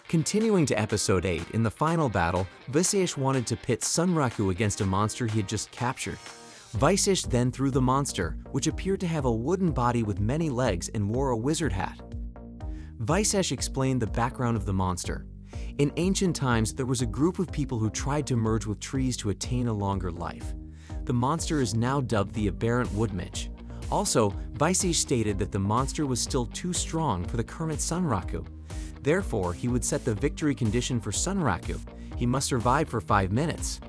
Continuing to Episode 8, in the final battle, Vishesh wanted to pit Sunraku against a monster he had just captured. Vishesh then threw the monster, which appeared to have a wooden body with many legs and wore a wizard hat. Vishesh explained the background of the monster. In ancient times, there was a group of people who tried to merge with trees to attain a longer life. The monster is now dubbed the Aberrant Woodmidge. Also, Vishesh stated that the monster was still too strong for the current Sunraku. Therefore, he would set the victory condition for Sunraku. He must survive for 5 minutes.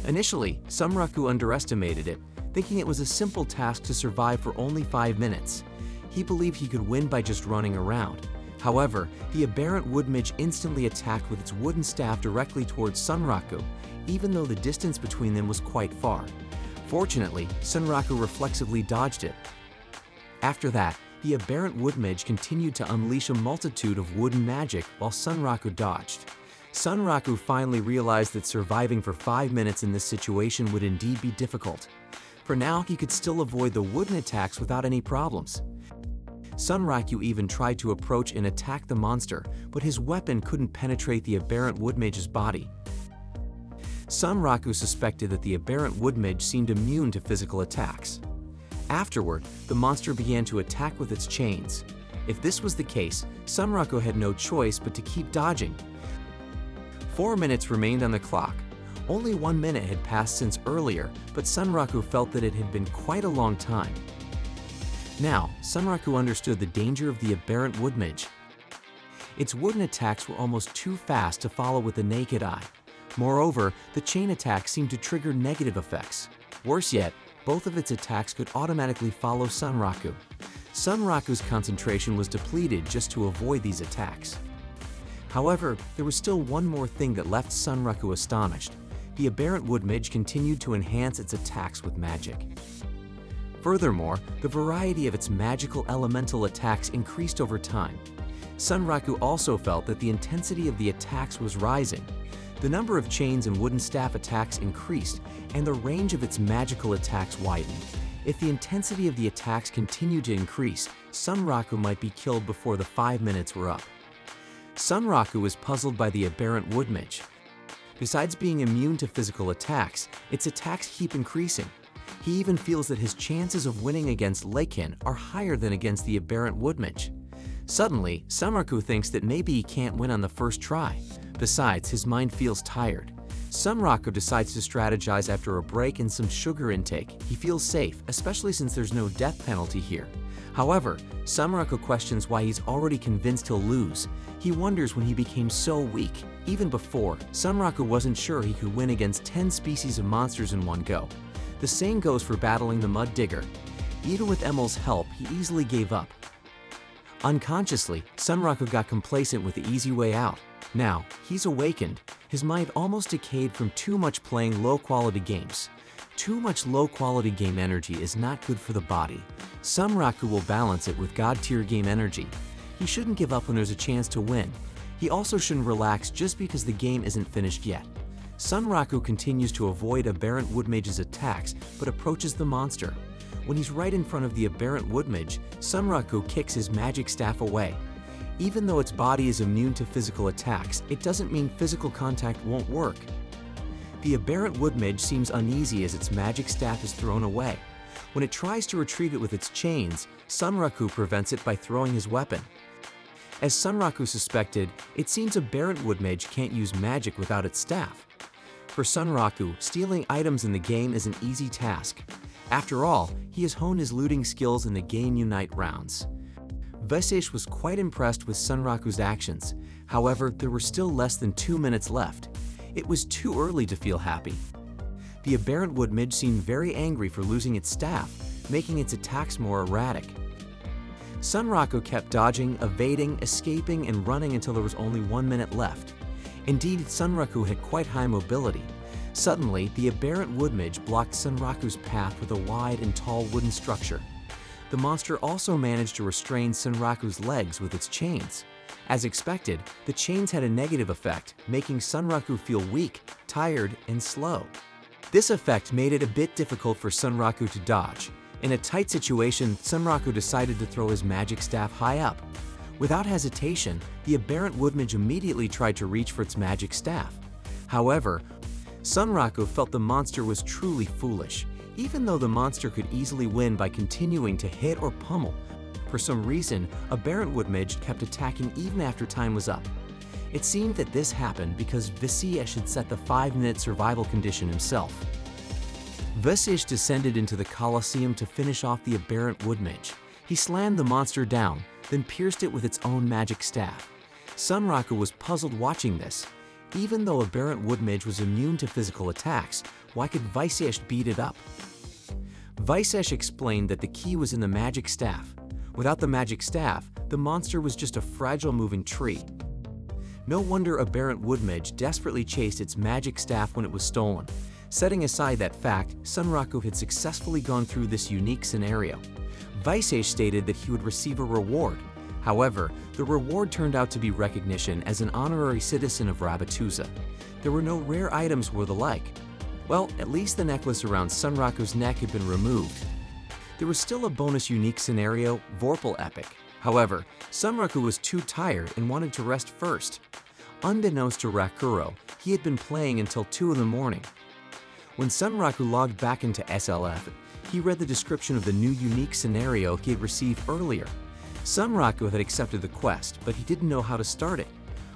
Initially, Sunraku underestimated it, thinking it was a simple task to survive for only 5 minutes. He believed he could win by just running around. However, the Aberrant Woodmidge instantly attacked with its wooden staff directly towards Sunraku, even though the distance between them was quite far. Fortunately, Sunraku reflexively dodged it. After that, the Aberrant Woodmidge continued to unleash a multitude of wooden magic while Sunraku dodged. Sunraku finally realized that surviving for 5 minutes in this situation would indeed be difficult. For now, he could still avoid the wooden attacks without any problems. Sunraku even tried to approach and attack the monster, but his weapon couldn't penetrate the Aberrant Woodmidge's body. Sunraku suspected that the Aberrant Woodmidge seemed immune to physical attacks. Afterward, the monster began to attack with its chains. If this was the case, Sunraku had no choice but to keep dodging. 4 minutes remained on the clock. Only 1 minute had passed since earlier, but Sunraku felt that it had been quite a long time. Now, Sunraku understood the danger of the Aberrant Woodmidge. Its wooden attacks were almost too fast to follow with the naked eye. Moreover, the chain attack seemed to trigger negative effects. Worse yet, both of its attacks could automatically follow Sunraku. Sunraku's concentration was depleted just to avoid these attacks. However, there was still one more thing that left Sunraku astonished. The Aberrant Woodmidge continued to enhance its attacks with magic. Furthermore, the variety of its magical elemental attacks increased over time. Sunraku also felt that the intensity of the attacks was rising. The number of chains and wooden staff attacks increased, and the range of its magical attacks widened. If the intensity of the attacks continued to increase, Sunraku might be killed before the 5 minutes were up. Sunraku was puzzled by the Aberrant Woodmidge. Besides being immune to physical attacks, its attacks keep increasing. He even feels that his chances of winning against Lakin are higher than against the Aberrant Woodmidge. Suddenly, Sunraku thinks that maybe he can't win on the first try. Besides, his mind feels tired. Sunraku decides to strategize after a break and some sugar intake. He feels safe, especially since there's no death penalty here. However, Sunraku questions why he's already convinced he'll lose. He wonders when he became so weak. Even before, Sunraku wasn't sure he could win against 10 species of monsters in one go. The same goes for battling the Mud Digger. Even with Emel's help, he easily gave up. Unconsciously, Sunraku got complacent with the easy way out. Now, he's awakened. His mind almost decayed from too much playing low-quality games. Too much low-quality game energy is not good for the body. Sunraku will balance it with God-tier game energy. He shouldn't give up when there's a chance to win. He also shouldn't relax just because the game isn't finished yet. Sunraku continues to avoid Aberrant Woodmidge's attacks, but approaches the monster. When he's right in front of the Aberrant Woodmidge, Sunraku kicks his magic staff away. Even though its body is immune to physical attacks, it doesn't mean physical contact won't work. The Aberrant Woodmidge seems uneasy as its magic staff is thrown away. When it tries to retrieve it with its chains, Sunraku prevents it by throwing his weapon. As Sunraku suspected, it seems Aberrant Woodmidge can't use magic without its staff. For Sunraku, stealing items in the game is an easy task. After all, he has honed his looting skills in the Game Unite rounds. Vishesh was quite impressed with Sunraku's actions. However, there were still less than 2 minutes left. It was too early to feel happy. The Aberrant Woodmidge seemed very angry for losing its staff, making its attacks more erratic. Sunraku kept dodging, evading, escaping, and running until there was only 1 minute left. Indeed, Sunraku had quite high mobility. Suddenly, the Aberrant Woodmidge blocked Sunraku's path with a wide and tall wooden structure. The monster also managed to restrain Sunraku's legs with its chains. As expected, the chains had a negative effect, making Sunraku feel weak, tired, and slow. This effect made it a bit difficult for Sunraku to dodge. In a tight situation, Sunraku decided to throw his magic staff high up. Without hesitation, the aberrant woodmage immediately tried to reach for its magic staff. However, Sunraku felt the monster was truly foolish. Even though the monster could easily win by continuing to hit or pummel, for some reason, aberrant woodmage kept attacking even after time was up. It seemed that this happened because Vasish had set the 5-minute survival condition himself. Vasish descended into the Colosseum to finish off the aberrant woodmage. He slammed the monster down, then pierced it with its own magic staff. Sunraku was puzzled watching this. Even though aberrant woodmage was immune to physical attacks, why could Vasish beat it up? Vasish explained that the key was in the magic staff. Without the magic staff, the monster was just a fragile moving tree. No wonder aberrant woodmage desperately chased its magic staff when it was stolen. Setting aside that fact, Sunraku had successfully gone through this unique scenario. Vasish stated that he would receive a reward. However, the reward turned out to be recognition as an honorary citizen of Rabatuza. There were no rare items or the like. Well, at least the necklace around Sunraku's neck had been removed. There was still a bonus unique scenario, Vorpal Epic. However, Sunraku was too tired and wanted to rest first. Unbeknownst to Rakuro, he had been playing until 2 in the morning. When Sunraku logged back into SLF, he read the description of the new unique scenario he had received earlier. Sunraku had accepted the quest, but he didn't know how to start it.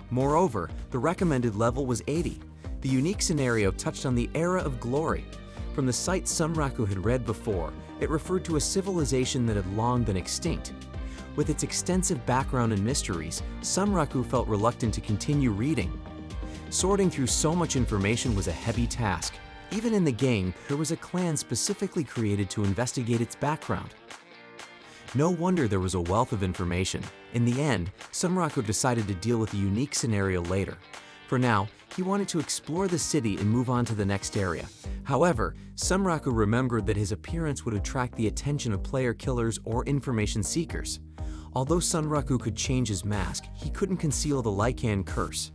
Moreover, the recommended level was 80. The unique scenario touched on the Era of Glory. From the site Sunraku had read before, it referred to a civilization that had long been extinct. With its extensive background and mysteries, Sunraku felt reluctant to continue reading. Sorting through so much information was a heavy task. Even in the game, there was a clan specifically created to investigate its background. No wonder there was a wealth of information. In the end, Sunraku decided to deal with the unique scenario later. For now, he wanted to explore the city and move on to the next area. However, Sunraku remembered that his appearance would attract the attention of player killers or information seekers. Although Sunraku could change his mask, he couldn't conceal the Lycan curse.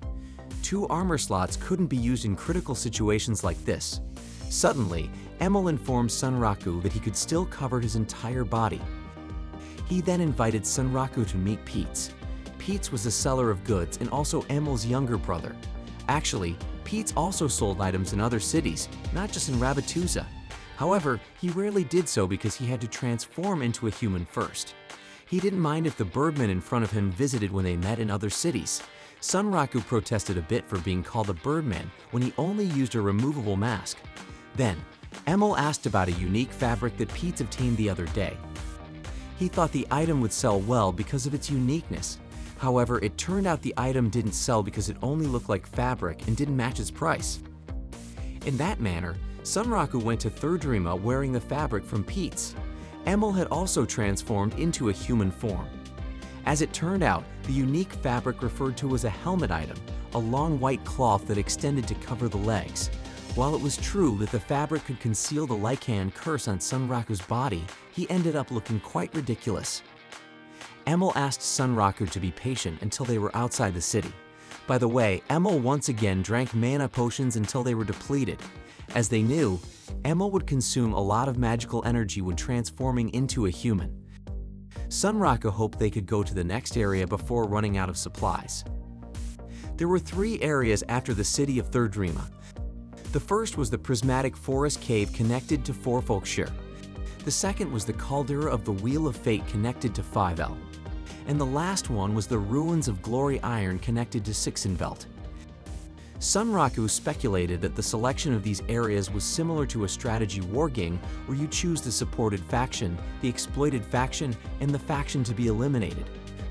2 armor slots couldn't be used in critical situations like this. Suddenly, Emil informed Sunraku that he could still cover his entire body. He then invited Sunraku to meet Peets. Peets was a seller of goods and also Emil's younger brother. Actually, Peets also sold items in other cities, not just in Rabatuza. However, he rarely did so because he had to transform into a human first. He didn't mind if the birdmen in front of him visited when they met in other cities. Sunraku protested a bit for being called a birdman when he only used a removable mask. Then, Emil asked about a unique fabric that Peets obtained the other day. He thought the item would sell well because of its uniqueness. However, it turned out the item didn't sell because it only looked like fabric and didn't match its price. In that manner, Sunraku went to Thirdrima wearing the fabric from Peets. Emil had also transformed into a human form. As it turned out, the unique fabric referred to as a helmet item, a long white cloth that extended to cover the legs. While it was true that the fabric could conceal the Lycan curse on Sunraku's body, he ended up looking quite ridiculous. Emil asked Sunraku to be patient until they were outside the city. By the way, Emil once again drank mana potions until they were depleted. As they knew, Emil would consume a lot of magical energy when transforming into a human. Sunraku hoped they could go to the next area before running out of supplies. There were 3 areas after the city of Thirdrima. The first was the prismatic forest cave connected to Forfolkshire. The second was the caldera of the Wheel of Fate connected to 5L. And the last one was the ruins of Glory Iron connected to Sixenvelt. Sunraku speculated that the selection of these areas was similar to a strategy wargame where you choose the supported faction, the exploited faction, and the faction to be eliminated.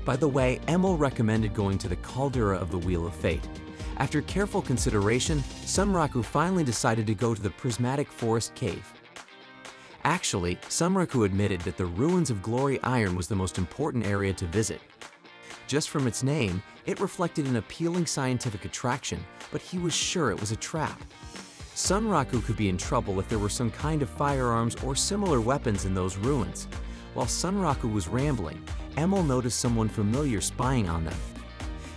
By the way, Emil recommended going to the caldera of the Wheel of Fate. After careful consideration, Sunraku finally decided to go to the prismatic forest cave. Actually, Sunraku admitted that the ruins of Glory Iron was the most important area to visit. Just from its name, it reflected an appealing scientific attraction, but he was sure it was a trap. Sunraku could be in trouble if there were some kind of firearms or similar weapons in those ruins. While Sunraku was rambling, Emil noticed someone familiar spying on them.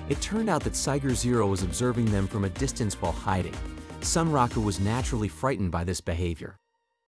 It turned out that Siger Zero was observing them from a distance while hiding. Sunraku was naturally frightened by this behavior.